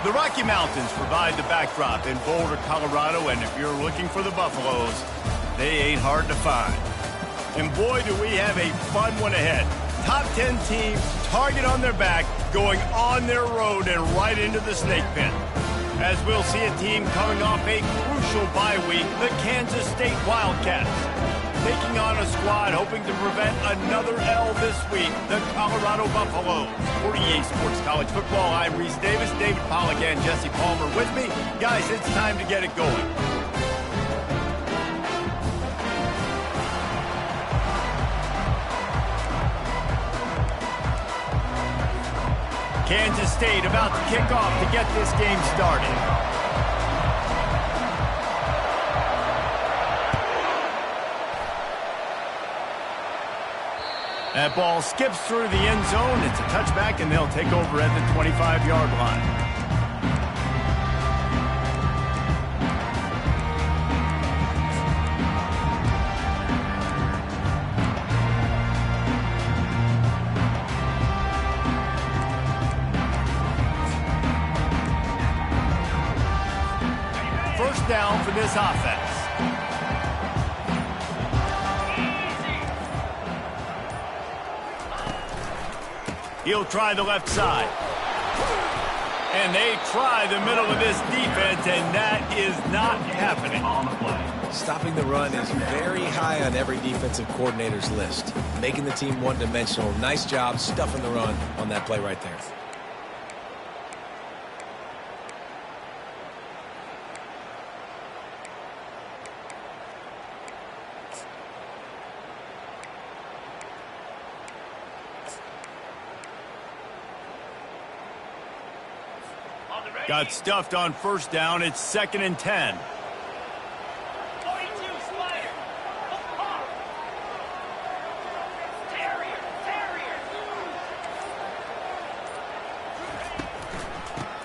The Rocky Mountains provide the backdrop in Boulder, Colorado, and if you're looking for the Buffaloes, they ain't hard to find. And boy, do we have a fun one ahead. Top 10 team, target on their back, going on their road and right into the snake pit. As we'll see a team coming off a crucial bye week, the Kansas State Wildcats. Taking on a squad hoping to prevent another L this week, the Colorado Buffaloes. For EA Sports College Football, I'm Reese Davis, David Pollack, and Jesse Palmer with me. Guys, it's time to get it going. Kansas State about to kick off to get this game started. That ball skips through the end zone. It's a touchback, and they'll take over at the 25-yard line. First down for this offense. He'll try the left side. And they try the middle of this defense, and that is not happening. Stopping the run is very high on every defensive coordinator's list. Making the team one-dimensional. Nice job stuffing the run on that play right there. Got stuffed on first down. It's 2nd and 10.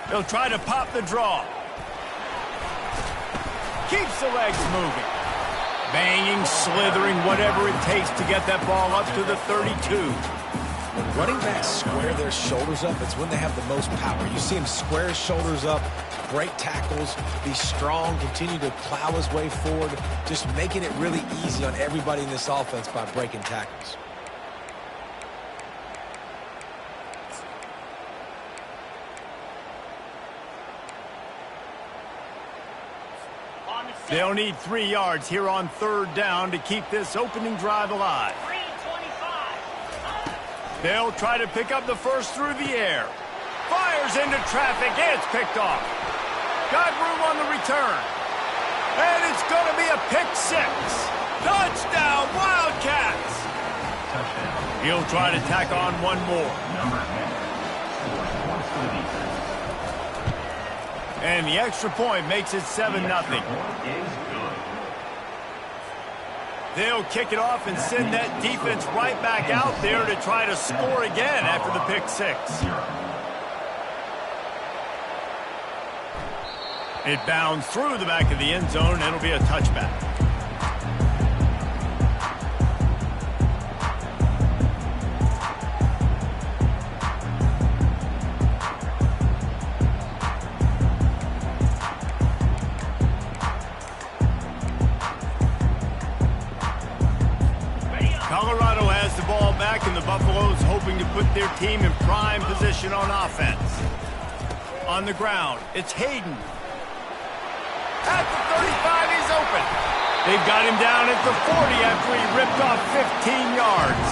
They'll try to pop the draw. Keeps the legs moving. Banging, slithering, whatever it takes to get that ball up to the 32. When running backs square their shoulders up, it's when they have the most power. You see him square his shoulders up, break tackles, be strong, continue to plow his way forward, just making it really easy on everybody in this offense by breaking tackles. They'll need 3 yards here on third down to keep this opening drive alive. They'll try to pick up the first through the air. Fires into traffic. It's picked off. Got room on the return. And it's going to be a pick six. Touchdown, Wildcats. Touchdown. He'll try to tack on one more. And the extra point makes it 7-0. They'll kick it off and send that defense right back out there to try to score again after the pick six. It bounds through the back of the end zone, and it'll be a touchback. Colorado has the ball back, and the Buffaloes hoping to put their team in prime position on offense. On the ground, it's Hayden. At the 35, he's open. They've got him down at the 40 after he ripped off 15 yards.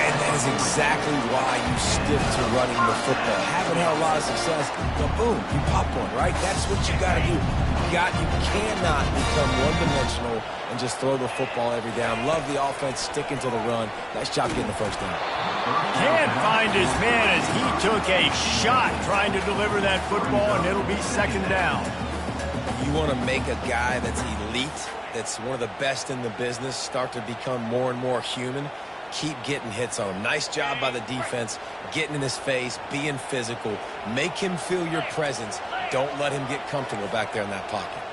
And that is exactly why you stick to running the football. Haven't had a lot of success, but boom, you pop one, right? That's what you got to do. You cannot become one-dimensional and just throw the football every down. Love the offense sticking to the run. Nice job getting the first down. Can't find his man as he took a shot trying to deliver that football, and it'll be 2nd down. You want to make a guy that's elite, that's one of the best in the business, start to become more and more human. Keep getting hits on him. Nice job by the defense, getting in his face, being physical. Make him feel your presence. Don't let him get comfortable back there in that pocket.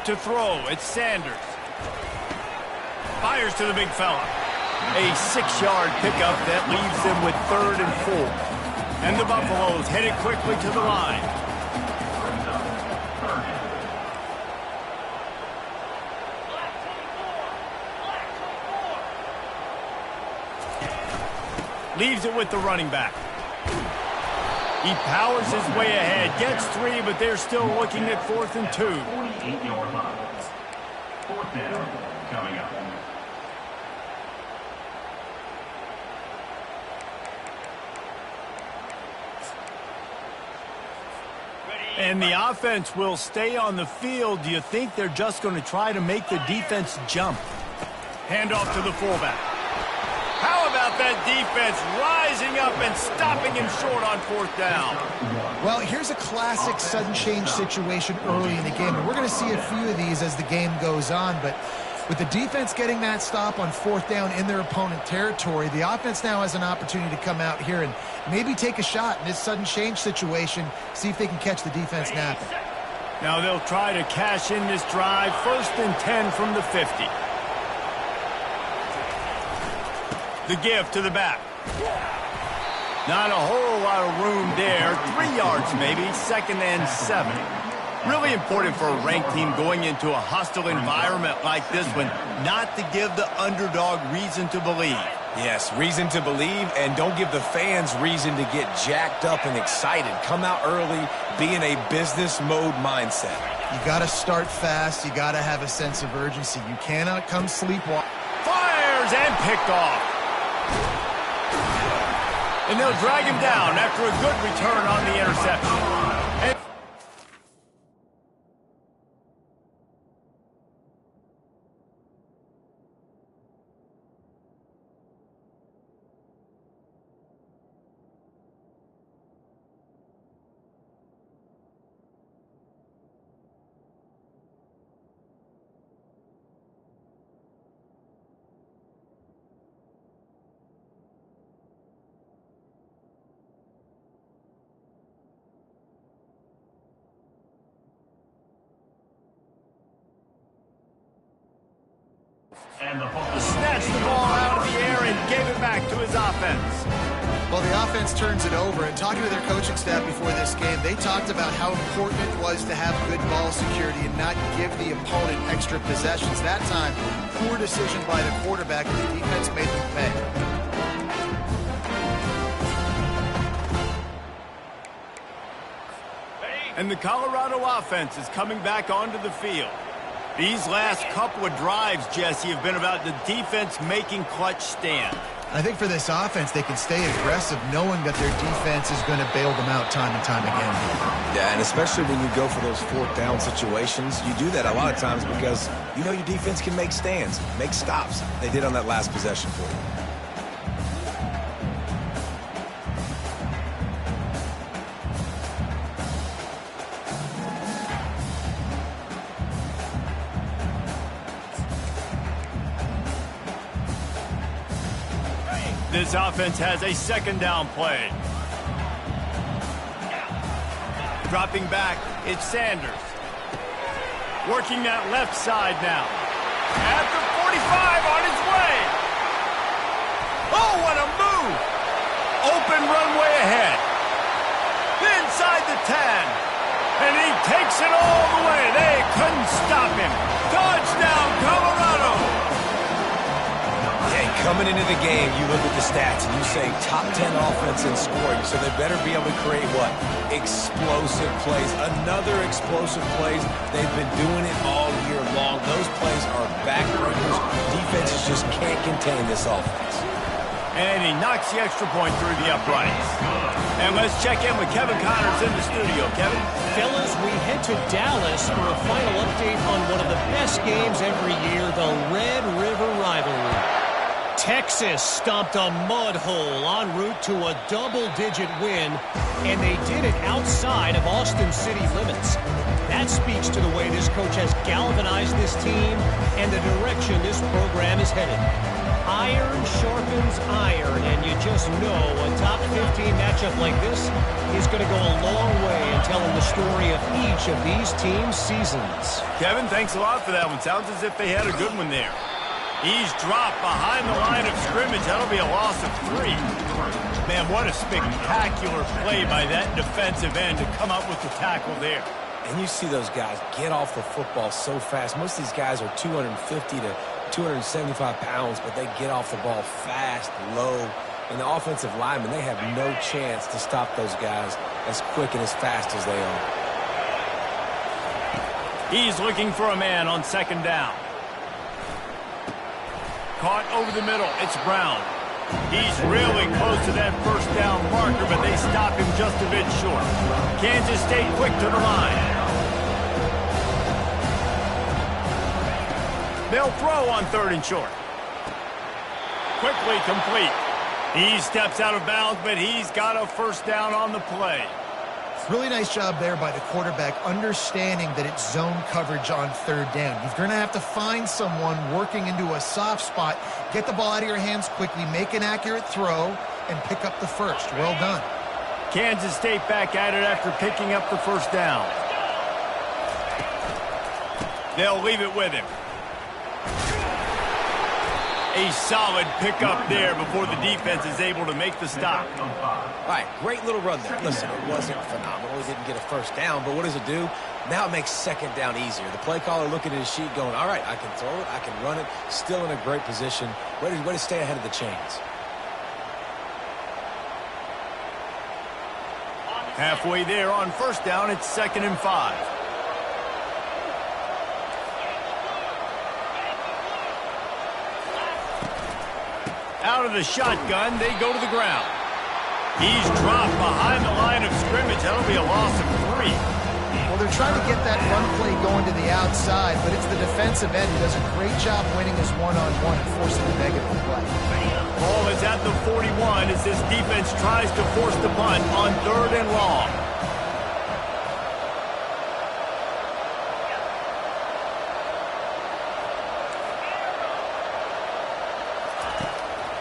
To throw, it's Sanders. Fires to the big fella. A 6-yard pickup that leaves them with 3rd and 4. And the Buffaloes headed quickly to the line. Leaves it with the running back. He powers his way ahead, gets 3, but they're still looking at 4th and 2. 48-yard line. 4th down coming up. And the offense will stay on the field. Do you think they're just going to try to make the defense jump? Handoff to the fullback. How about that defense rising up and stopping him short on 4th down? Well, here's a classic sudden change situation early in the game. And we're going to see a few of these as the game goes on. But with the defense getting that stop on 4th down in their opponent territory, the offense now has an opportunity to come out here and maybe take a shot in this sudden change situation, see if they can catch the defense napping. Now they'll try to cash in this drive. 1st and 10 from the 50. The give to the back. Not a whole lot of room there. 3 yards maybe. 2nd and 7. Really important for a ranked team going into a hostile environment like this one not to give the underdog reason to believe. Yes, reason to believe, and don't give the fans reason to get jacked up and excited. Come out early, be in a business mode mindset. You got to start fast. You got to have a sense of urgency. You cannot come sleepwalk. Fires and picked off. And they'll drag him down after a good return on the interception. Snatched the ball out of the air and gave it back to his offense. Well, the offense turns it over, and talking to their coaching staff before this game, they talked about how important it was to have good ball security and not give the opponent extra possessions. That time, poor decision by the quarterback, and the defense made them pay. And the Colorado offense is coming back onto the field. These last couple of drives, Jesse, have been about the defense making clutch stand. I think for this offense, they can stay aggressive knowing that their defense is going to bail them out time and time again. Yeah, and especially when you go for those 4th down situations, you do that a lot of times because you know your defense can make stands, make stops. They did on that last possession for you. This offense has a 2nd down play. Dropping back, it's Sanders. Working that left side now. At the 45 on his way. Oh, what a move! Open runway ahead. Inside the 10. And he takes it all the way. They couldn't stop him. Touchdown, Colorado! Coming into the game, you look at the stats and you say top 10 offense in scoring, so they better be able to create what? Explosive plays. Another explosive plays. They've been doing it all year long. Those plays are backbreakers. Defenses just can't contain this offense. And he knocks the extra point through the uprights. And let's check in with Kevin Connors in the studio. Kevin? Fellas, we head to Dallas for a final update on one of the best games every year, the Red River Rivalry. Texas stomped a mud hole en route to a double-digit win, and they did it outside of Austin city limits. That speaks to the way this coach has galvanized this team and the direction this program is headed. Iron sharpens iron, and you just know a top 15 matchup like this is going to go a long way in telling the story of each of these teams' seasons. Kevin, thanks a lot for that one. Sounds as if they had a good one there. He's dropped behind the line of scrimmage. That'll be a loss of 3. Man, what a spectacular play by that defensive end to come up with the tackle there. And you see those guys get off the football so fast. Most of these guys are 250 to 275 pounds, but they get off the ball fast, low. And the offensive linemen, they have no chance to stop those guys as quick and as fast as they are. He's looking for a man on second down. Caught over the middle. It's Brown. He's really close to that first down marker, but they stop him just a bit short. Kansas State quick to the line. They'll throw on 3rd and short. Quickly complete. He steps out of bounds, but he's got a first down on the play. Really nice job there by the quarterback, understanding that it's zone coverage on 3rd down. You're going to have to find someone working into a soft spot, get the ball out of your hands quickly, make an accurate throw, and pick up the first. Well done. Kansas State back at it after picking up the first down. They'll leave it with him. A solid pickup there before the defense is able to make the stop. All right, great little run there. Listen, it wasn't phenomenal. He didn't get a first down, but what does it do? Now it makes second down easier. The play caller looking at his sheet going, all right, I can throw it, I can run it, still in a great position. Way to stay ahead of the chains. Halfway there on first down, it's 2nd and 5. Out of the shotgun, they go to the ground. He's dropped behind the line of scrimmage. That'll be a loss of 3. Well, they're trying to get that run play going to the outside, but it's the defensive end who does a great job winning his one-on-one and forcing the negative play. Ball is at the 41 as this defense tries to force the punt on 3rd and long.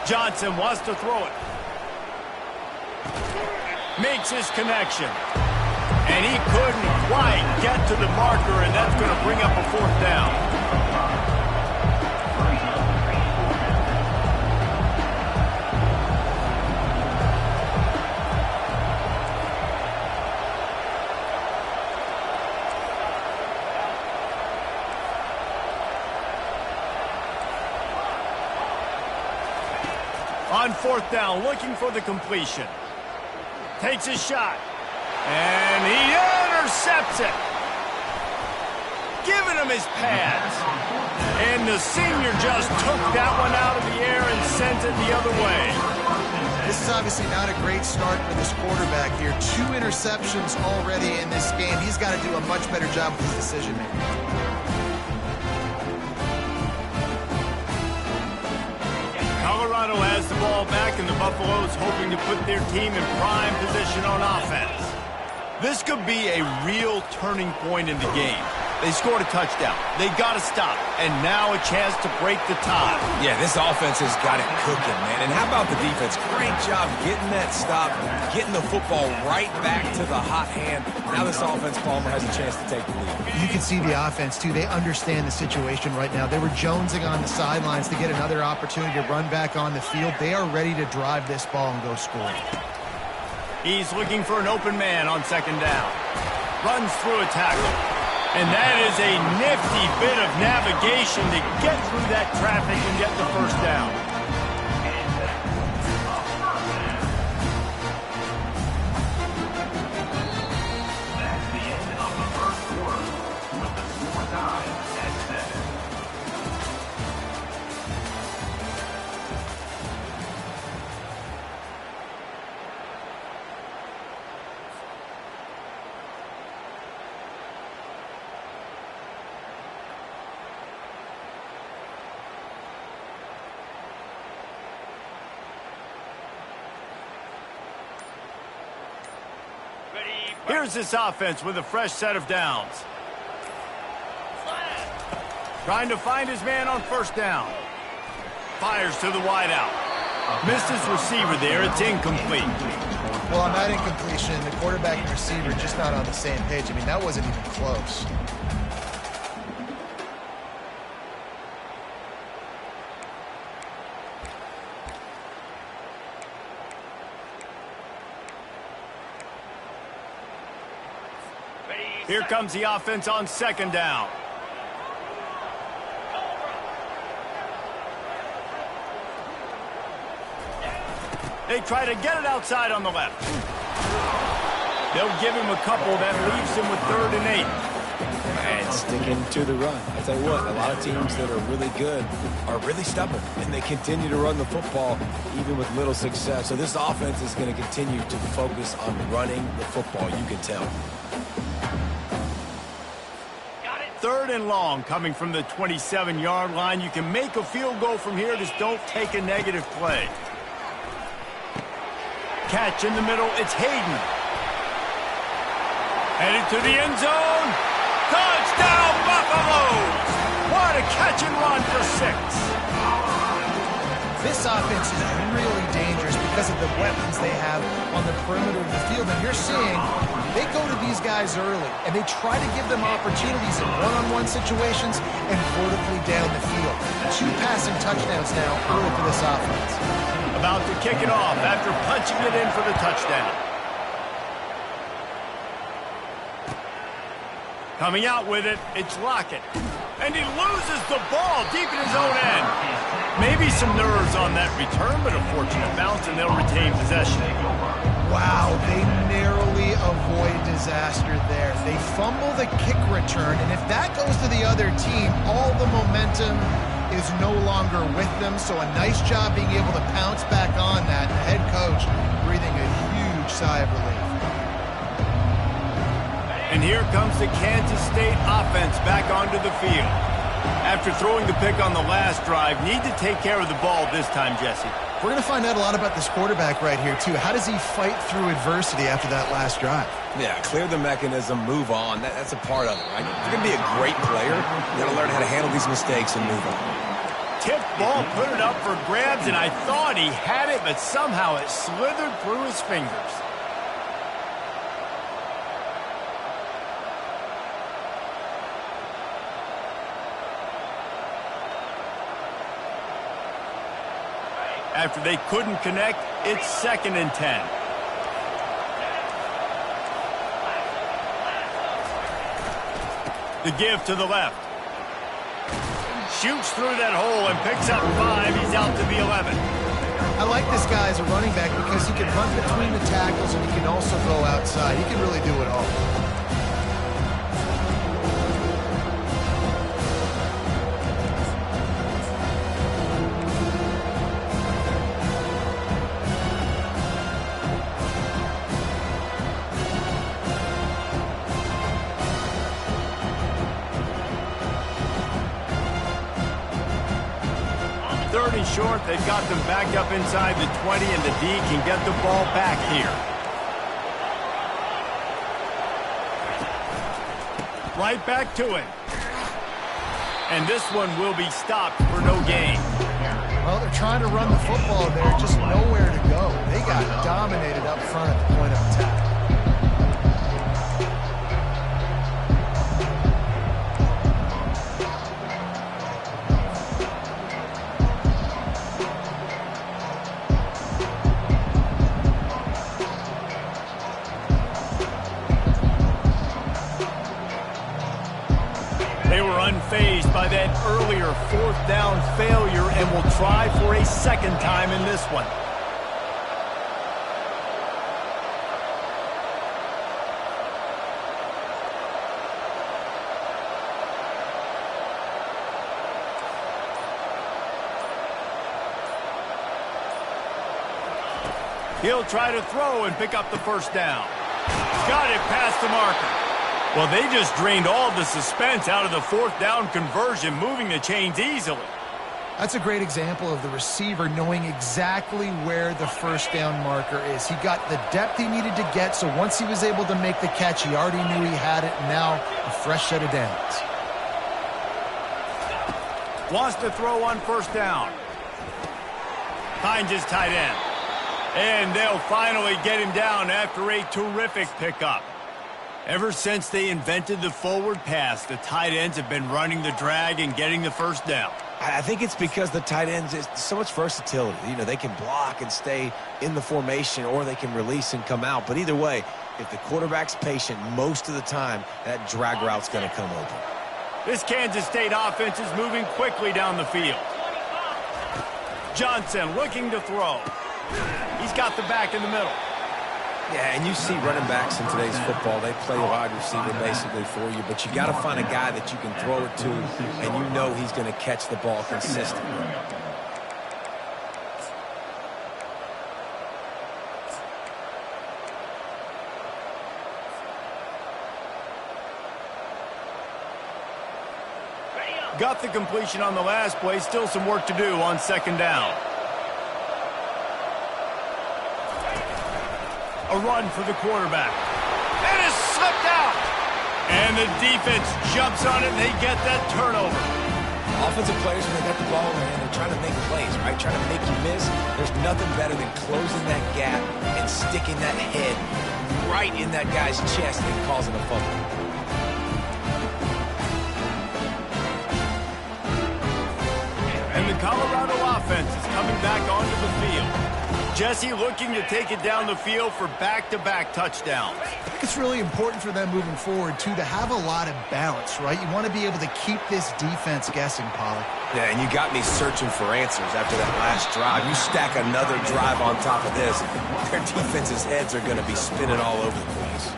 Johnson wants to throw it. Makes his connection. And he couldn't quite get to the marker, and that's going to bring up a 4th down. On 4th down, looking for the completion. Takes a shot. And he intercepts it. Giving him his pads. And the senior just took that one out of the air and sent it the other way. This is obviously not a great start for this quarterback here. 2 interceptions already in this game. He's got to do a much better job with his decision-making. Colorado has the ball back, and the Buffaloes hoping to put their team in prime position on offense. This could be a real turning point in the game. They scored a touchdown. They got to stop. And now a chance to break the tie. Yeah, this offense has got it cooking, man. And how about the defense? Great job getting that stop, getting the football right back to the hot hand. Now this offense, Palmer, has a chance to take the lead. You can see the offense, too. They understand the situation right now. They were jonesing on the sidelines to get another opportunity to run back on the field. They are ready to drive this ball and go score. He's looking for an open man on 2nd down. Runs through a tackle. And that is a nifty bit of navigation to get through that traffic and get the first down. That's the end of the first quarter with the score tied at 7. Here's this offense with a fresh set of downs. Trying to find his man on 1st down. Fires to the wideout. Missed his receiver there. It's incomplete. Well, on that incompletion, the quarterback and receiver just not on the same page. I mean, that wasn't even close. Here comes the offense on second down. They try to get it outside on the left. They'll give him a couple that leaves him with 3rd and 8. And sticking to the run. I tell you what, a lot of teams that are really good are really stubborn, and they continue to run the football even with little success. So this offense is going to continue to focus on running the football, you can tell. 3rd and long coming from the 27-yard line. You can make a field goal from here, just don't take a negative play. Catch in the middle, it's Hayden. Headed to the end zone. Touchdown, Buffaloes! What a catch and run for 6. This offense is really dangerous because of the weapons they have on the perimeter of the field. And you're seeing they go to these guys early, and they try to give them opportunities in one-on-one situations and vertically down the field. 2 passing touchdowns now early for this offense. About to kick it off after punching it in for the touchdown. Coming out with it, it's Lockett. And he loses the ball deep in his own end. Maybe some nerves on that return, but a fortunate bounce, and they'll retain possession. Wow, they narrowly avoid disaster there. They fumble the kick return, and if that goes to the other team, all the momentum is no longer with them. So a nice job being able to pounce back on that. The head coach breathing a huge sigh of relief. And here comes the Kansas State offense back onto the field. After throwing the pick on the last drive, need to take care of the ball this time, Jesse. We're going to find out a lot about this quarterback right here, too. How does he fight through adversity after that last drive? Yeah, clear the mechanism, move on. That's a part of it, right? If you're going to be a great player, you got to learn how to handle these mistakes and move on. Tipped ball, put it up for grabs, and I thought he had it, but somehow it slithered through his fingers. After they couldn't connect, it's 2nd and 10. The give to the left. Shoots through that hole and picks up 5. He's out to the 11. I like this guy as a running back because he can run between the tackles and he can also go outside. He can really do it all. Short, they've got them back up inside the 20, and the D can get the ball back here. Right back to it. And this one will be stopped for no gain. Well, they're trying to run the football there, just nowhere to go. They got dominated up front at the point of attack. Unfazed by that earlier 4th down failure and will try for a 2nd time in this one. He'll try to throw and pick up the 1st down. Got it past the marker. Well, they just drained all the suspense out of the 4th down conversion, moving the chains easily. That's a great example of the receiver knowing exactly where the 1st down marker is. He got the depth he needed to get, so once he was able to make the catch, he already knew he had it, and now a fresh set of downs. Wants to throw on 1st down. Finds his tight end. And they'll finally get him down after a terrific pickup. Ever since they invented the forward pass, the tight ends have been running the drag and getting the 1st down. I think it's because the tight ends is so much versatility. You know, they can block and stay in the formation, or they can release and come out. But either way, if the quarterback's patient most of the time, that drag route's going to come open. This Kansas State offense is moving quickly down the field. Johnson looking to throw. He's got the back in the middle. Yeah, and you see running backs in today's football, they play wide receiver basically for you, but you got to find a guy that you can throw it to, and you know he's going to catch the ball consistently. Got the completion on the last play. Still some work to do on second down. A run for the quarterback. It is slipped out. And the defense jumps on it, and they get that turnover. Offensive players, when they got the ball in their hand, they're trying to make plays, right? Trying to make you miss. There's nothing better than closing that gap and sticking that head right in that guy's chest and causing a fumble. And the Colorado offense is coming back onto the field. Jesse looking to take it down the field for back-to-back touchdowns. I think it's really important for them moving forward, too, to have a lot of balance, right? You want to be able to keep this defense guessing, Pollard. Yeah, and you got me searching for answers after that last drive. You stack another drive on top of this, their defense's heads are going to be spinning all over the place.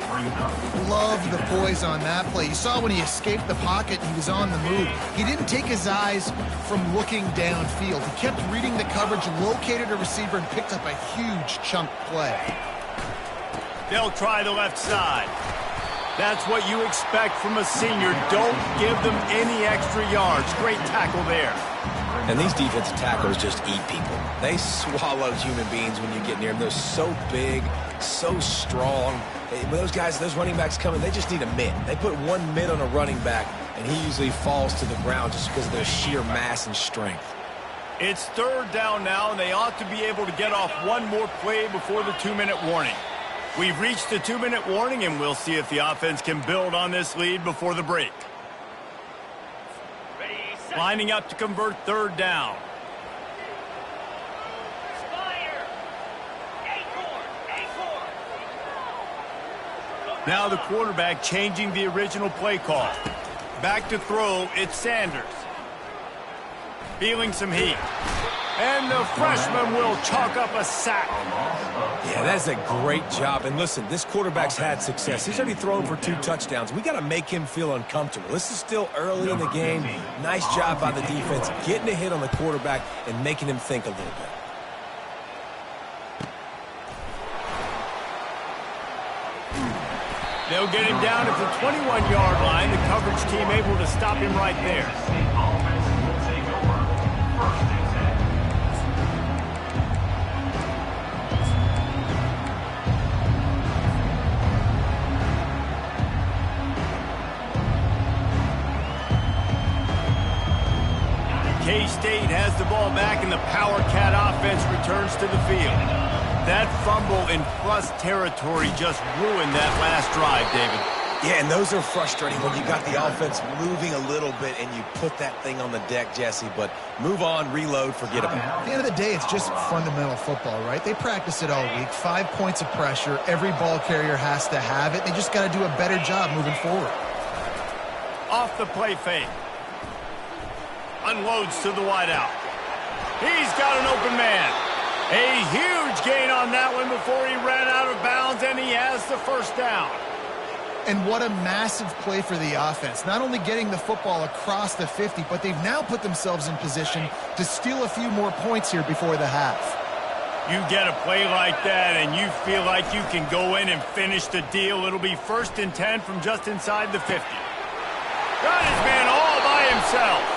Love the poise on that play. You saw when he escaped the pocket, he was on the move. He didn't take his eyes from looking downfield. He kept reading the coverage, located a receiver, and picked up a huge chunk play. They'll try the left side. That's what you expect from a senior. Don't give them any extra yards. Great tackle there. And these defensive tackles just eat people. They swallow human beings when you get near them. They're so big, so strong. When those guys, those running backs come in, they just need a mid. They put one mid on a running back, and he usually falls to the ground just because of their sheer mass and strength. It's third down now, and they ought to be able to get off one more play before the 2-minute warning. We've reached the 2-minute warning, and we'll see if the offense can build on this lead before the break. Lining up to convert third down. Now the quarterback changing the original play call. Back to throw, it's Sanders. Feeling some heat. And the freshman will chalk up a sack. Yeah, that's a great job. And listen, this quarterback's had success. He's already thrown for 2 touchdowns. We got to make him feel uncomfortable. This is still early in the game. Nice job by the defense, getting a hit on the quarterback and making him think a little bit. They'll get him down at the 21-yard line. The coverage team able to stop him right there. K-State has the ball back, and the Power Cat offense returns to the field. That fumble in plus territory just ruined that last drive, David. Yeah, and those are frustrating when you got the offense moving a little bit and you put that thing on the deck, Jesse. But move on, reload, forget about it. At the end of the day, it's just fundamental football, right? They practice it all week. 5 points of pressure. Every ball carrier has to have it. They just got to do a better job moving forward. Off the play fake. Unloads to the wideout. He's got an open man. A huge gain on that one before he ran out of bounds, and he has the first down. And what a massive play for the offense. Not only getting the football across the 50, but they've now put themselves in position to steal a few more points here before the half. You get a play like that, and you feel like you can go in and finish the deal. It'll be 1st and 10 from just inside the 50. Got his man all by himself.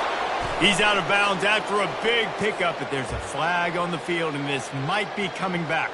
He's out of bounds after a big pickup, but there's a flag on the field, and this might be coming back.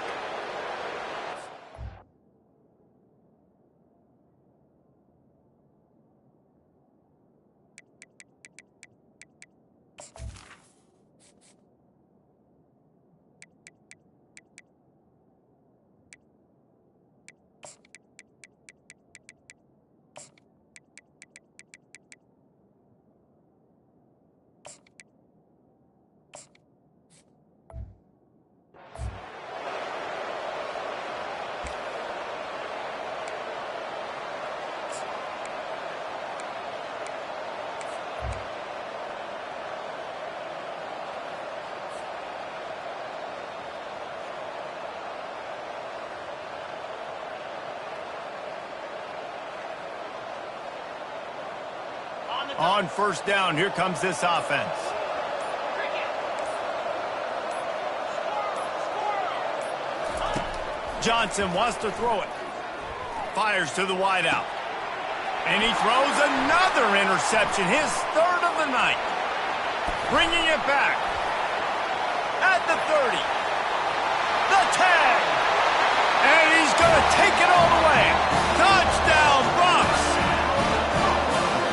On first down, here comes this offense. Johnson wants to throw it. Fires to the wideout. And he throws another interception, his third of the night. Bringing it back. At the 30. The tag. And he's going to take it all the way. Touchdown, Bucs.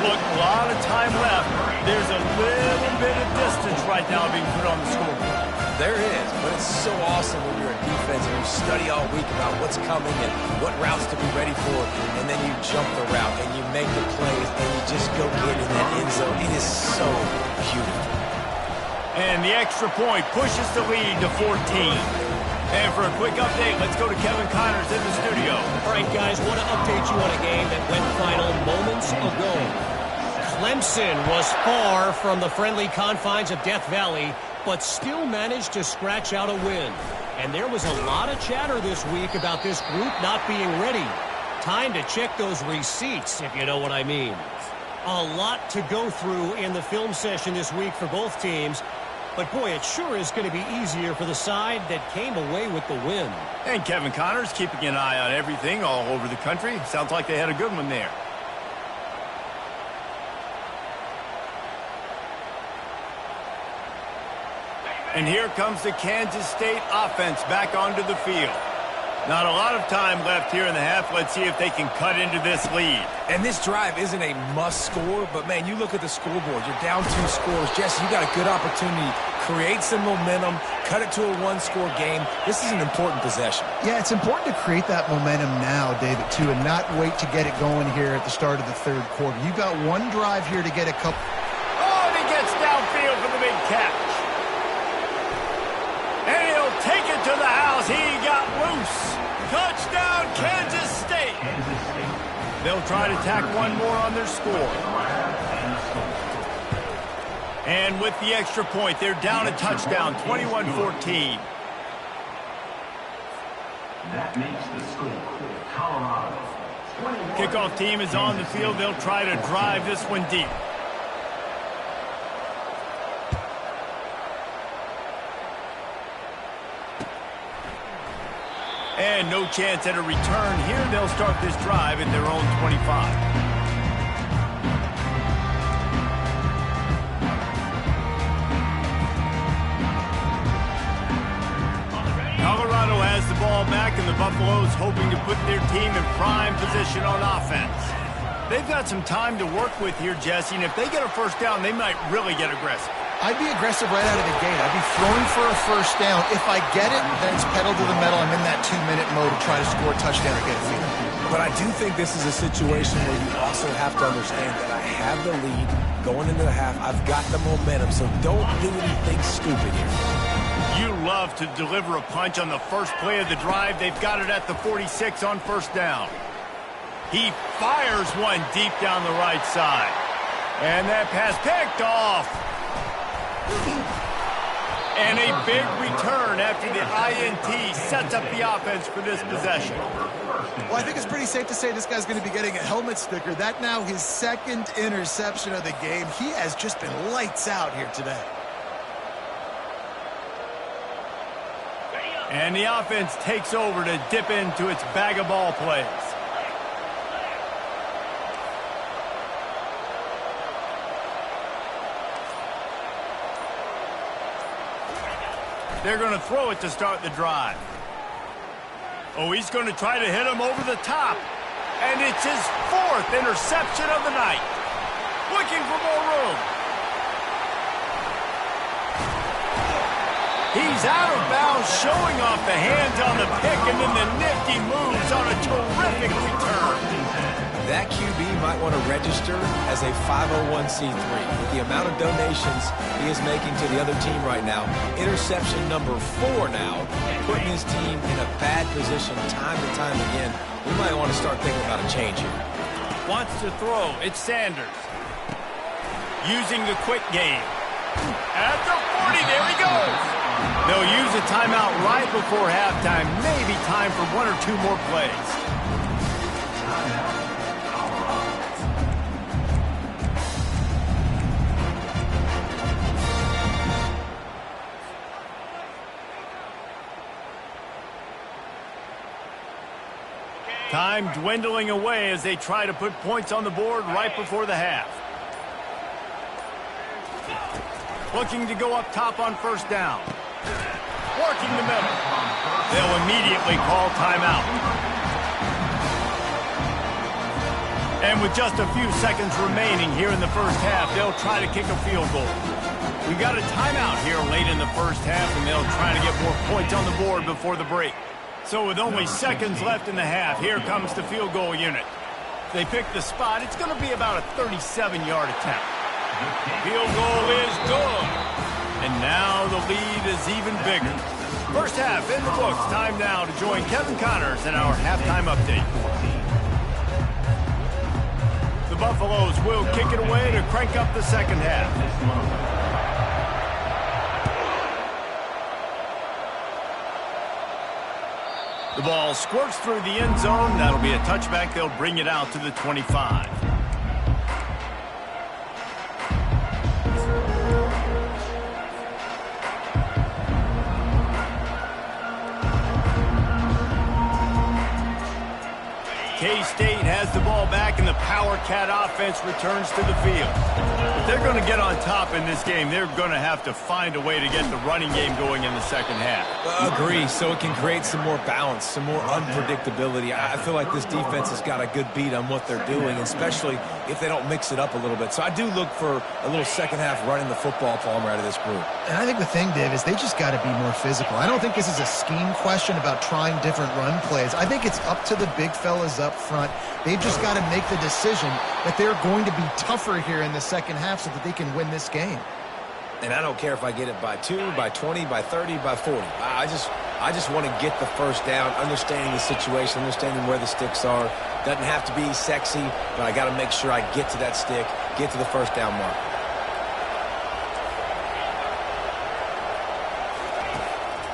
Look, a lot of time left. There's a little bit of distance right now being put on the scoreboard. There is, but it's so awesome when you're a defense and you study all week about what's coming and what routes to be ready for, and then you jump the route and you make the plays and you just go get in that end zone. It is so beautiful. And the extra point pushes the lead to 14. And for a quick update, let's go to Kevin Connors in the studio. All right, guys, want to update you on a game that went final moments ago. Clemson was far from the friendly confines of Death Valley, but still managed to scratch out a win. And there was a lot of chatter this week about this group not being ready. Time to check those receipts, if you know what I mean. A lot to go through in the film session this week for both teams. But, boy, it sure is going to be easier for the side that came away with the win. And Kevin Connors keeping an eye on everything all over the country. Sounds like they had a good one there. And here comes the Kansas State offense back onto the field. Not a lot of time left here in the half. Let's see if they can cut into this lead. And this drive isn't a must score, but, man, you look at the scoreboard. You're down 2 scores. Jesse, you got a good opportunity. Create some momentum. Cut it to a 1-score game. This is an important possession. Yeah, it's important to create that momentum now, David, too, and not wait to get it going here at the start of the third quarter. You got one drive here to get a couple. Oh, and he gets downfield for the big catch. And he'll take it to the house. He got loose. Touchdown, Kansas State. They'll try to tack one more on their score. And with the extra point, they're down a touchdown, 21-14. That makes the score Colorado. Kickoff team is on the field. They'll try to drive this one deep. And no chance at a return here. They'll start this drive at their own 25. Colorado has the ball back, and the Buffaloes hoping to put their team in prime position on offense. They've got some time to work with here, Jesse, and if they get a first down, they might really get aggressive. I'd be aggressive right out of the gate. I'd be throwing for a first down. If I get it, then it's pedal to the metal. I'm in that 2-minute mode to try to score a touchdown or get a field. But I do think this is a situation where you also have to understand that I have the lead going into the half. I've got the momentum, so don't do anything stupid here. You love to deliver a punch on the first play of the drive. They've got it at the 46 on first down. He fires one deep down the right side. And that pass picked off. And a big return after the INT sets up the offense for this possession. Well, I think it's pretty safe to say this guy's going to be getting a helmet sticker. That now his second interception of the game. He has just been lights out here today. And the offense takes over to dip into its bag of ball plays. They're going to throw it to start the drive. Oh, he's going to try to hit him over the top. And it's his 4th interception of the night. Looking for more room. He's out of bounds, showing off the hands on the pick, and then the nifty moves on a terrific return. That QB might want to register as a 501c3. With the amount of donations he is making to the other team right now, interception number 4 now, putting his team in a bad position time and time again. We might want to start thinking about a change here. Wants to throw. It's Sanders. Using the quick game. At the 40, there he goes. They'll use a timeout right before halftime. Maybe time for 1 or 2 more plays. Time dwindling away as they try to put points on the board right before the half. Looking to go up top on first down. Working the middle. They'll immediately call timeout. And with just a few seconds remaining here in the first half, they'll try to kick a field goal. We got a timeout here late in the first half, and they'll try to get more points on the board before the break. So with only seconds left in the half, here comes the field goal unit. They pick the spot. It's going to be about a 37-yard attempt. Field goal is good. And now the lead is even bigger. First half in the books. Time now to join Kevin Connors in our halftime update. The Buffaloes will kick it away to crank up the second half. The ball squirts through the end zone. That'll be a touchback. They'll bring it out to the 25. K-State has the ball back, and the Power Cat offense returns to the field. If they're going to get on top in this game, they're going to have to find a way to get the running game going in the second half. Agree, so it can create some more balance, some more unpredictability. I feel like this defense has got a good beat on what they're doing, especially if they don't mix it up a little bit. So I do look for a little second half running the football, Palmer, out of this group. And I think the thing, Dave, is they just got to be more physical. I don't think this is a scheme question about trying different run plays. I think it's up to the big fellas up front. They've just got to make the decision that they're going to be tougher here in the second half so that they can win this game. And I don't care if I get it by 2, by 20, by 30, by 40. I just want to get the first down, understanding the situation, understanding where the sticks are. Doesn't have to be sexy, but I got to make sure I get to that stick, get to the first down mark.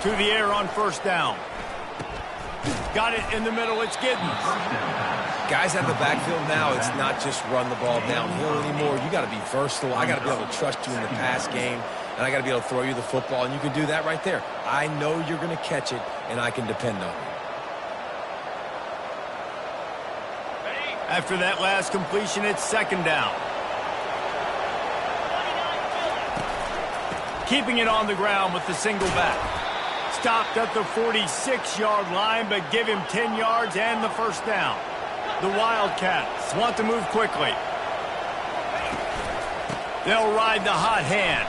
To the air on first down. Got it in the middle. It's Giddens. Guys out of the backfield now, it's not just run the ball downhill anymore. You got to be versatile. I got to be able to trust you in the pass game, and I got to be able to throw you the football, and you can do that right there. I know you're going to catch it, and I can depend on you. After that last completion, it's second down. Keeping it on the ground with the single back. Stopped at the 46-yard line, but give him 10 yards and the first down. The Wildcats want to move quickly. They'll ride the hot hand.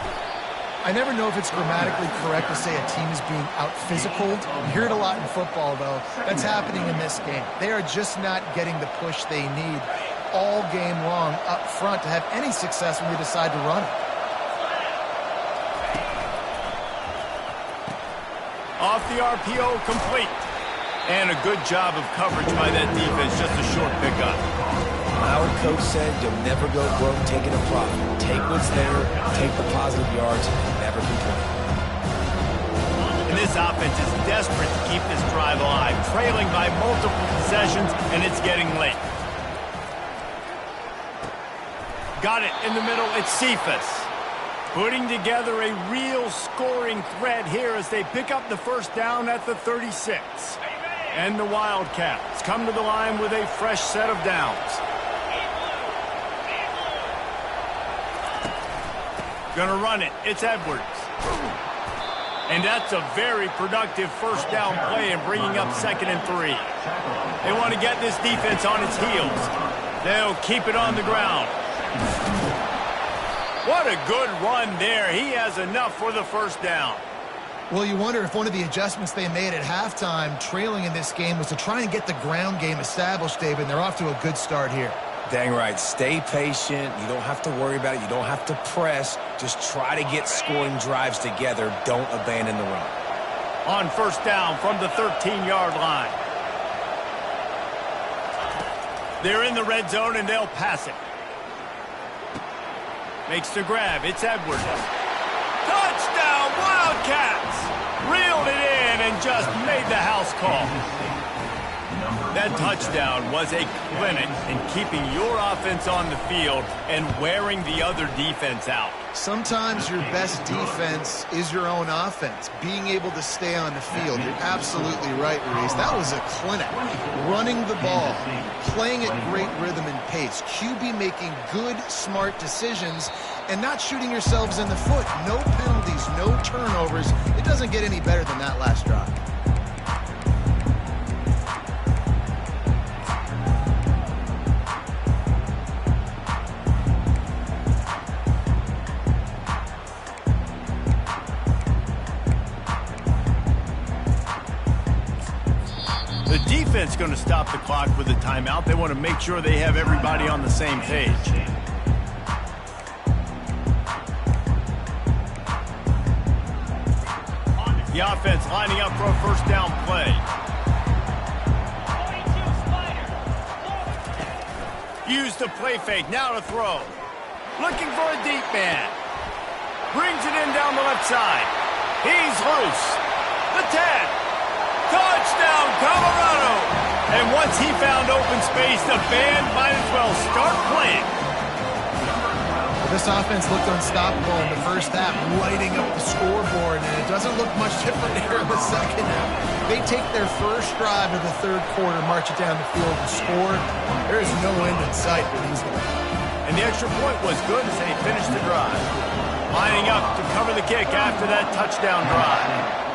I never know if it's grammatically correct to say a team is being out-physicaled. You hear it a lot in football, though. That's happening in this game. They are just not getting the push they need all game long up front to have any success when they decide to run it. Off the RPO, complete. And a good job of coverage by that defense, just a short pickup. Our coach said you'll never go broke taking a profit. Take what's there, take the positive yards, and never complain. And this offense is desperate to keep this drive alive, trailing by multiple possessions, and it's getting late. Got it in the middle, it's Cephas. Putting together a real scoring threat here as they pick up the first down at the 36. And the Wildcats come to the line with a fresh set of downs. Gonna run it. It's Edwards. And that's a very productive first down play and bringing up 2nd and 3. They want to get this defense on its heels. They'll keep it on the ground. What a good run there. He has enough for the first down. Well, you wonder if one of the adjustments they made at halftime, trailing in this game, was to try and get the ground game established, David, and they're off to a good start here. Dang right. Stay patient. You don't have to worry about it. You don't have to press. Just try to get scoring drives together. Don't abandon the run. On first down from the 13-yard line. They're in the red zone, and they'll pass it. Makes the grab. It's Edwards. Touchdown, Wildcats! Reeled it in and just made the house call. That touchdown was a clinic in keeping your offense on the field and wearing the other defense out. Sometimes your best defense is your own offense, being able to stay on the field. You're absolutely right, Reese. That was a clinic. Running the ball, playing at great rhythm and pace. QB making good, smart decisions and not shooting yourselves in the foot. No penalties, no turnovers. It doesn't get any better than that last drive. Defense going to stop the clock with a timeout. They want to make sure they have everybody on the same page. The offense lining up for a first down play. Use the play fake. Now to throw. Looking for a deep man. Brings it in down the left side. He's loose. The 10. Touchdown, Colorado! And once he found open space, the band might as well start playing. This offense looked unstoppable in the first half, lighting up the scoreboard, and it doesn't look much different here in the second half. They take their first drive of the third quarter, march it down the field, and score. There is no end in sight for these guys. And the extra point was good as they finished the drive. Lining up to cover the kick after that touchdown drive.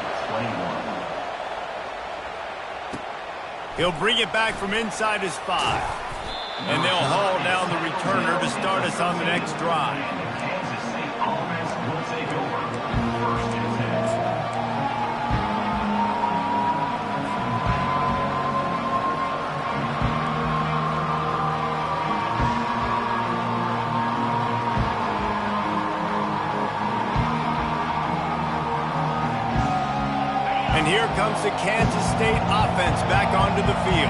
He'll bring it back from inside his 5. And they'll haul down the returner to start us on the next drive. Kansas State offense will take over on 1st and 10. And here comes the Kansas State offense back onto the field.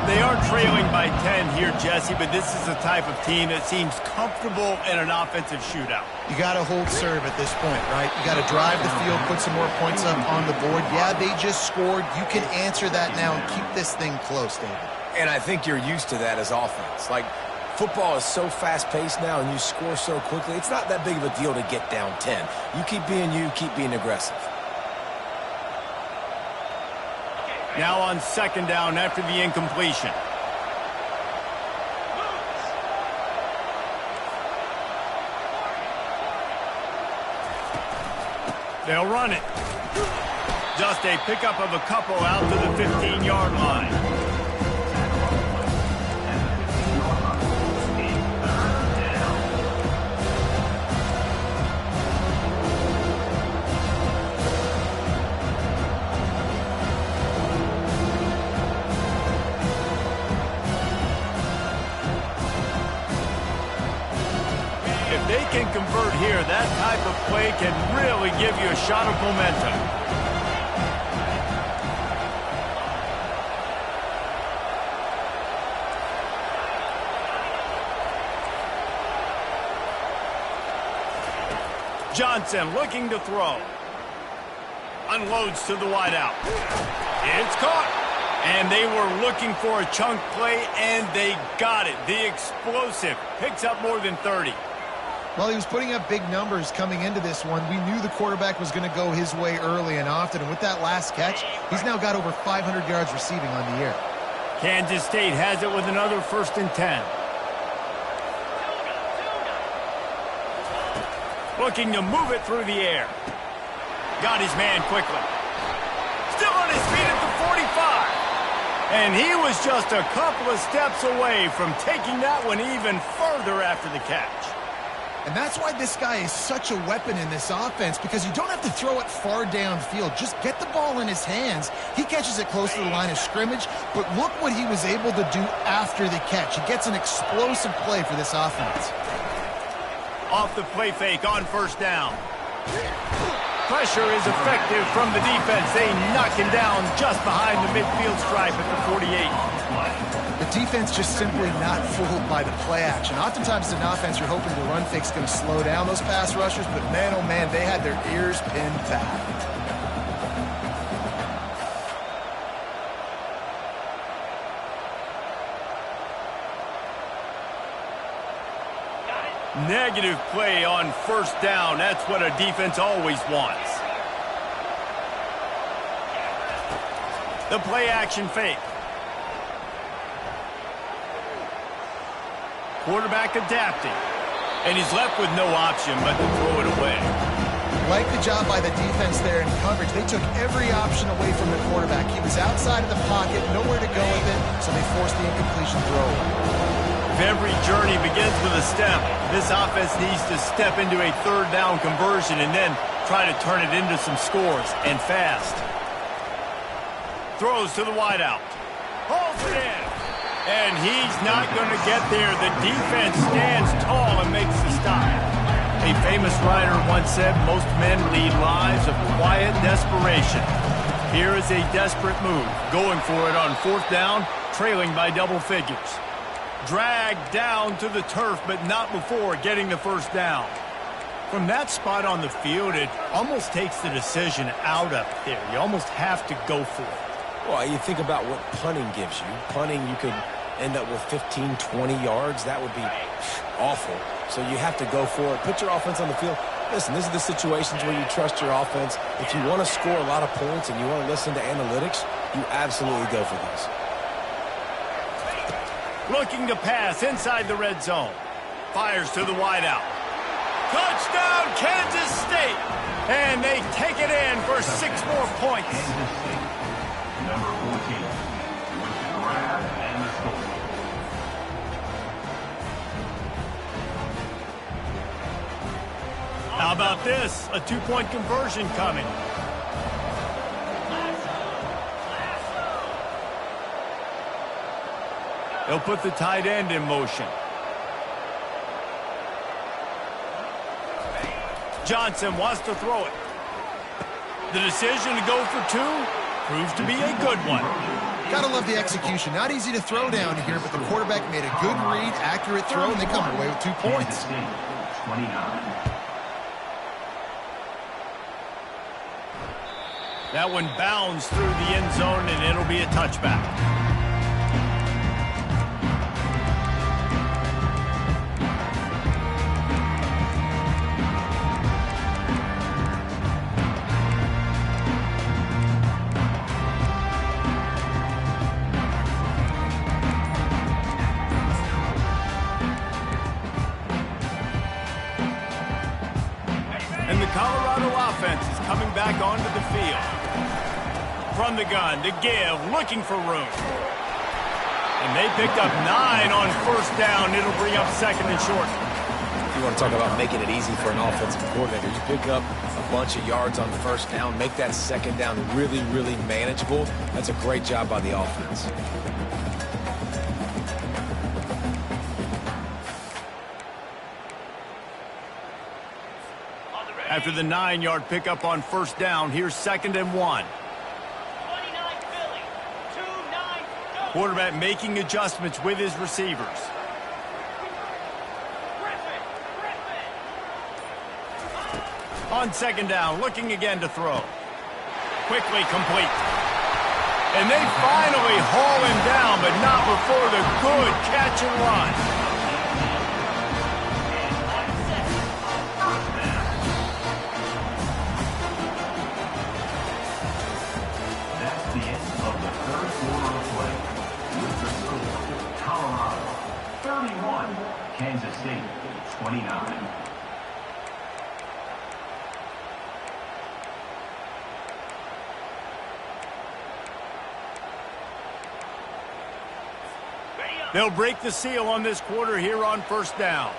They are trailing by 10 here, Jesse, but this is the type of team that seems comfortable in an offensive shootout. You got to hold serve at this point, right? You got to drive the field, put some more points up on the board. Yeah, they just scored. You can answer that now and keep this thing close, David. And I think you're used to that as offense. Like, football is so fast-paced now and you score so quickly, it's not that big of a deal to get down 10. You keep being you, keep being aggressive. Now on second down after the incompletion. They'll run it. Just a pickup of a couple out to the 15-yard line. They can convert here. That type of play can really give you a shot of momentum. Johnson looking to throw. Unloads to the wideout. It's caught. And they were looking for a chunk play, and they got it. The explosive picks up more than 30. Well, he was putting up big numbers coming into this one. We knew the quarterback was going to go his way early and often, and with that last catch, he's now got over 500 yards receiving on the year. Kansas State has it with another 1st and 10. Looking to move it through the air. Got his man quickly. Still on his feet at the 45. And he was just a couple of steps away from taking that one even further after the catch. And that's why this guy is such a weapon in this offense, because you don't have to throw it far downfield. Just get the ball in his hands. He catches it close to the line of scrimmage, but look what he was able to do after the catch. He gets an explosive play for this offense. Off the play fake on 1st down. Pressure is effective from the defense. They knock him down just behind the midfield stripe at the 48. The defense just simply not fooled by the play action. Oftentimes, an offense, you're hoping the run fake's going to slow down those pass rushers, but man, oh man, they had their ears pinned back. Negative play on first down. That's what a defense always wants. The play action fake. Quarterback adapting. And he's left with no option but to throw it away. Like the job by the defense there in coverage. They took every option away from the quarterback. He was outside of the pocket, nowhere to go with it, so they forced the incompletion throw. If every journey begins with a step, this offense needs to step into a third down conversion and then try to turn it into some scores, and fast. Throws to the wideout. Holds it in. And he's not going to get there. The defense stands tall and makes the stop. A famous writer once said, most men lead lives of quiet desperation. Here is a desperate move, going for it on fourth down, trailing by double figures. Dragged down to the turf, but not before getting the first down. From that spot on the field, it almost takes the decision out of there. You almost have to go for it. Well, you think about what punting gives you. Punting, you could end up with 15, 20 yards. That would be awful. So you have to go for it. Put your offense on the field. Listen, these are the situations where you trust your offense. If you want to score a lot of points and you want to listen to analytics, you absolutely go for these. Looking to pass inside the red zone. Fires to the wideout. Touchdown, Kansas State! And they take it in for 6 more points. Kansas State, number 14, with the grab and the score. How about this? A 2-point conversion coming. They'll put the tight end in motion. Johnson wants to throw it. The decision to go for 2 proves to be a good one. Gotta love the execution. Not easy to throw down here, but the quarterback made a good read, accurate throw, and they come away with 2 points. Kansas State, 29. That one bounds through the end zone, and it'll be a touchback. And the Colorado offense is coming back onto the field. From the gun to give, looking for room. And they picked up 9 on first down. It'll bring up second and short. If you want to talk about making it easy for an offensive coordinator, you pick up a bunch of yards on first down, make that second down really, really manageable. That's a great job by the offense. After the 9-yard pickup on first down, here's second and 1. Quarterback making adjustments with his receivers. On second down, looking again to throw. Quickly complete. And they finally haul him down, but not before the good catch and run. That's the end of the third quarter of play. With the score, Colorado 31, Kansas State 29. They'll break the seal on this quarter here on first down.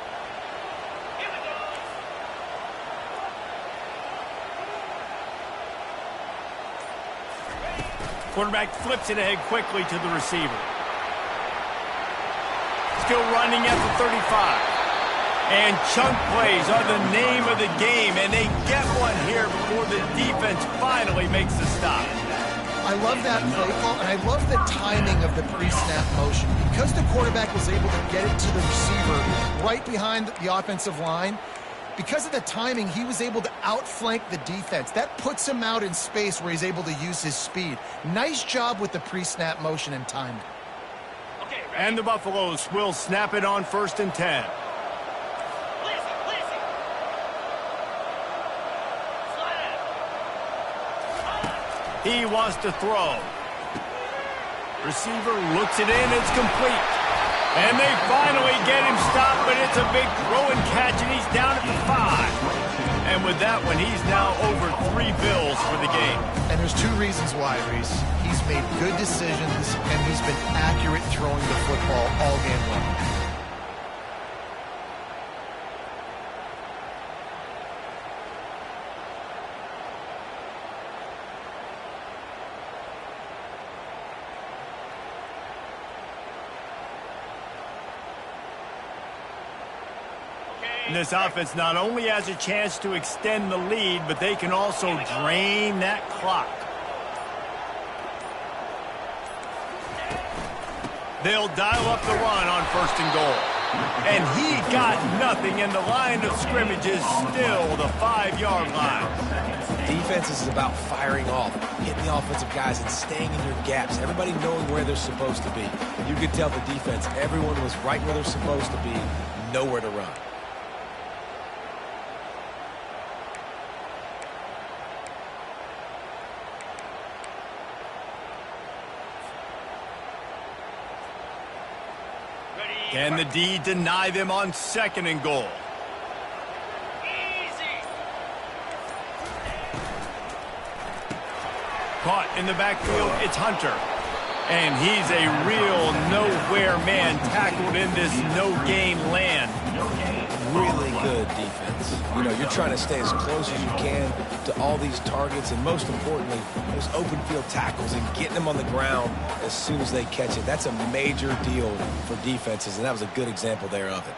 Quarterback flips it ahead quickly to the receiver. Still running at the 35. And chunk plays are the name of the game, and they get one here before the defense finally makes the stop. I love that play call, and I love the timing of the pre-snap motion. Because the quarterback was able to get it to the receiver right behind the offensive line, because of the timing, he was able to outflank the defense. That puts him out in space where he's able to use his speed. Nice job with the pre-snap motion and timing. And the Buffaloes will snap it on first and 10. He wants to throw. Receiver looks it in. It's complete. And they finally get him stopped, but it's a big throw and catch, and he's down at the 5. And with that one, he's now over 3 bills for the game. And there's 2 reasons why, Reese. He's made good decisions, and he's been accurate throwing the football all game long. This offense not only has a chance to extend the lead, but they can also drain that clock. They'll dial up the run on 1st and goal. And he got nothing, and the line of scrimmage is still the 5-yard line. Defense is about firing off, hitting the offensive guys and staying in your gaps, everybody knowing where they're supposed to be. And you could tell the defense, everyone was right where they're supposed to be, nowhere to run. Can the D deny them on 2nd and goal? Caught in the backfield, it's Hunter. And he's a real nowhere man tackled in this no-gain land. Really good defense. You know, you're trying to stay as close as you can to all these targets, and most importantly, those open field tackles and getting them on the ground as soon as they catch it. That's a major deal for defenses, and that was a good example there of it.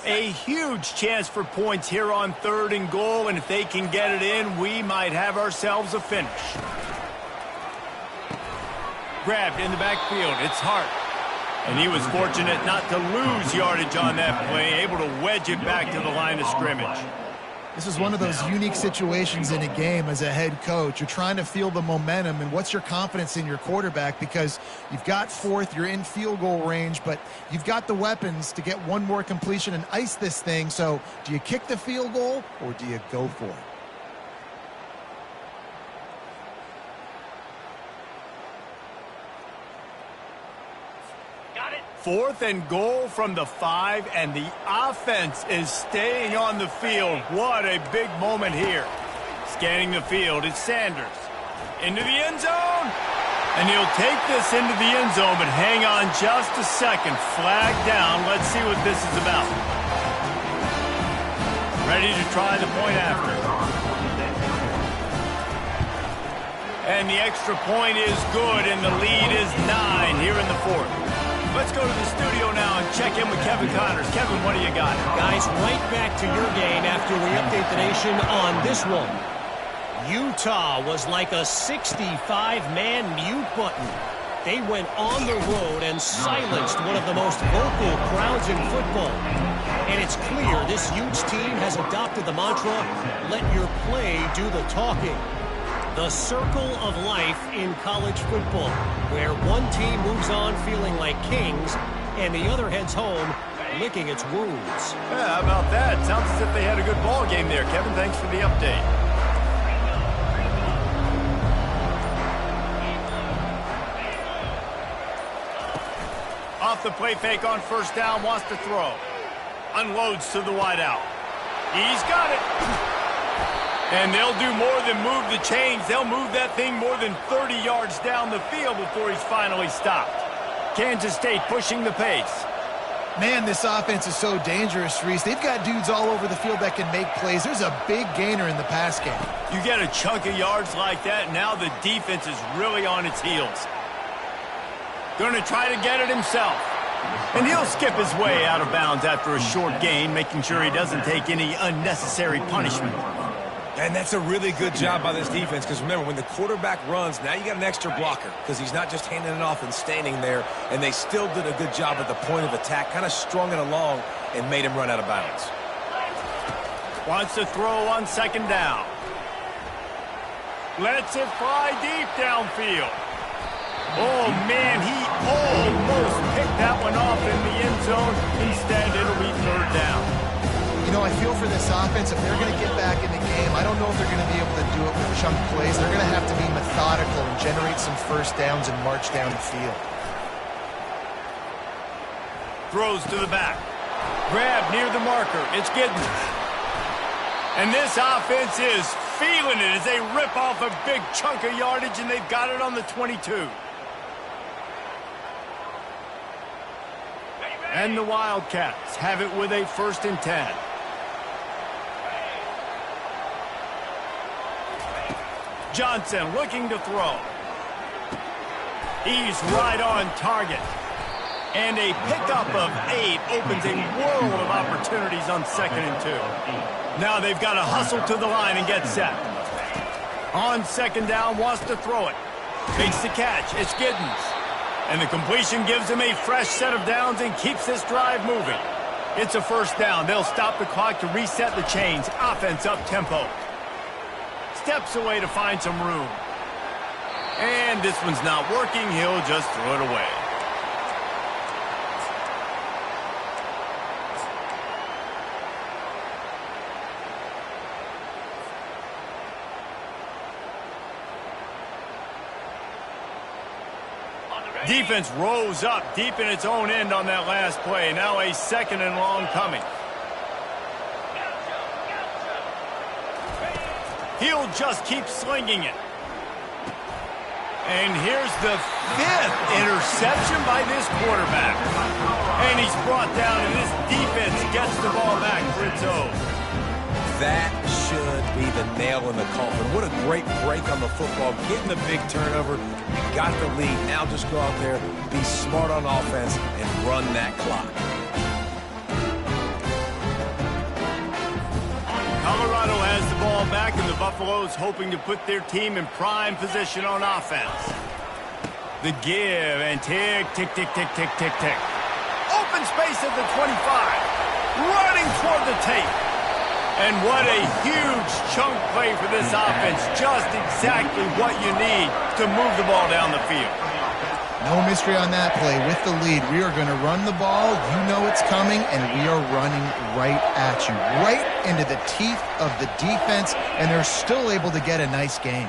A huge chance for points here on 3rd and goal, and if they can get it in, we might have ourselves a finish. Grabbed in the backfield, it's Hart. And he was fortunate not to lose yardage on that play, able to wedge it back to the line of scrimmage. This is one of those unique situations in a game as a head coach. You're trying to feel the momentum, and what's your confidence in your quarterback, because you've got 4th, you're in field goal range, but you've got the weapons to get one more completion and ice this thing. So do you kick the field goal or do you go for it? 4th and goal from the 5, and the offense is staying on the field. What a big moment here. Scanning the field, it's Sanders. Into the end zone. And he'll take this into the end zone, but hang on just a second. Flag down. Let's see what this is about. Ready to try the point after. And the extra point is good, and the lead is 9 here in the 4th. Let's go to the studio now and check in with Kevin Connors. Kevin, what do you got? Guys, right back to your game after we update the nation on this one. Utah was like a 65-man mute button. They went on the road and silenced one of the most vocal crowds in football. And it's clear this Utes team has adopted the mantra, let your play do the talking. The circle of life in college football, where one team moves on feeling like kings and the other heads home licking its wounds. Yeah, how about that? Sounds as if they had a good ball game there. Kevin, thanks for the update. Off the play fake on 1st down, wants to throw. Unloads to the wideout. He's got it. And they'll do more than move the chains. They'll move that thing more than 30 yards down the field before he's finally stopped. Kansas State pushing the pace. Man, this offense is so dangerous, Reese. They've got dudes all over the field that can make plays. There's a big gainer in the pass game. You get a chunk of yards like that, now the defense is really on its heels. Going to try to get it himself. And he'll skip his way out of bounds after a short gain, making sure he doesn't take any unnecessary punishment. And that's a really good job by this defense, because remember, when the quarterback runs, now you got an extra blocker, because he's not just handing it off and standing there, and they still did a good job at the point of attack, kind of strung it along and made him run out of bounds. Wants to throw on 2nd down. Lets it fly deep downfield. Oh, man, he almost picked that one off in the end zone. Instead, it'll be third down. You know, I feel for this offense, if they're going to get back in the game, I don't know if they're going to be able to do it with chunk plays. They're going to have to be methodical and generate some first downs and march down the field. Throws to the back. Grab near the marker. It's Giddens. And this offense is feeling it as they rip off a big chunk of yardage, and they've got it on the 22. And the Wildcats have it with a 1st and 10. Johnson looking to throw. He's right on target. And a pickup of 8 opens a world of opportunities on 2nd and 2. Now they've got to hustle to the line and get set. On 2nd down, wants to throw it. Makes the catch. It's Giddens. And the completion gives him a fresh set of downs and keeps this drive moving. It's a 1st down. They'll stop the clock to reset the chains. Offense up tempo. Steps away to find some room. And this one's not working. He'll just throw it away. Defense rose up deep in its own end on that last play. Now a 2nd and long coming. He'll just keep slinging it. And here's the 5th interception by this quarterback. And he's brought down, and this defense gets the ball back for its own. That should be the nail in the coffin. What a great break on the football. Getting the big turnover. You got the lead. Now just go out there, be smart on offense, and run that clock. Colorado has the ball back, and the Buffaloes hoping to put their team in prime position on offense. The give, and tick, tick, tick, tick, tick, tick, tick. Open space at the 25. Running toward the tape. And what a huge chunk play for this offense. Just exactly what you need to move the ball down the field. No mystery on that play. With the lead, we are going to run the ball. You know it's coming, and we are running right at you. Right into the teeth of the defense, and they're still able to get a nice gain.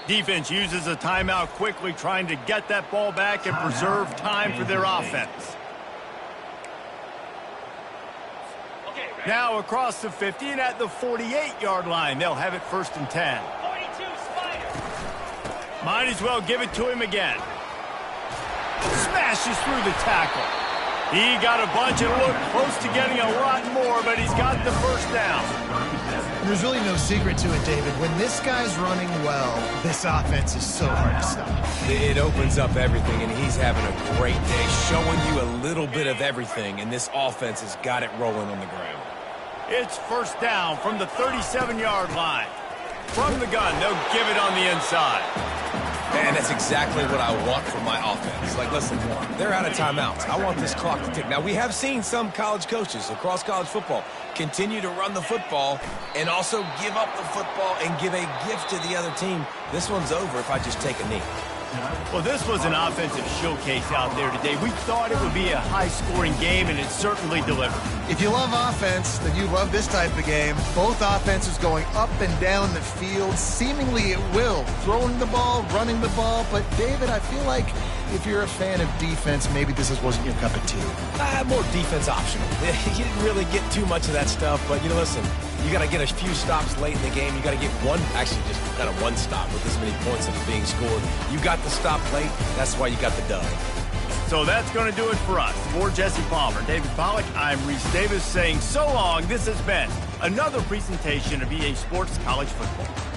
Defense uses a timeout quickly, trying to get that ball back and preserve time for their offense. Now across the 50 and at the 48-yard line, they'll have it 1st and 10. Might as well give it to him again. Smashes through the tackle. He got a bunch and looked close to getting a lot more, but he's got the 1st down. There's really no secret to it, David. When this guy's running well, this offense is so hard to stop. It opens up everything, and he's having a great day, showing you a little bit of everything, and this offense has got it rolling on the ground. It's 1st down from the 37-yard line. From the gun, they'll give it on the inside. Man, that's exactly what I want from my offense. Like, listen, they're out of timeouts. I want this clock to tick. Now, we have seen some college coaches across college football continue to run the football and also give up the football and give a gift to the other team. This one's over if I just take a knee. Well, this was an offensive showcase out there today. We thought it would be a high-scoring game, and it certainly delivered. If you love offense, then you love this type of game. Both offenses going up and down the field, seemingly at will. Throwing the ball, running the ball. But, David, I feel like if you're a fan of defense, maybe this wasn't your cup of tea. More defense optional. You didn't really get too much of that stuff, but, listen, you got to get a few stops late in the game. You got to get just kind of one stop with this many points that are being scored. You got the stop late. That's why you got the dub. So that's going to do it for us. For Jesse Palmer, David Pollack, I'm Reese Davis saying so long. This has been another presentation of EA Sports College Football.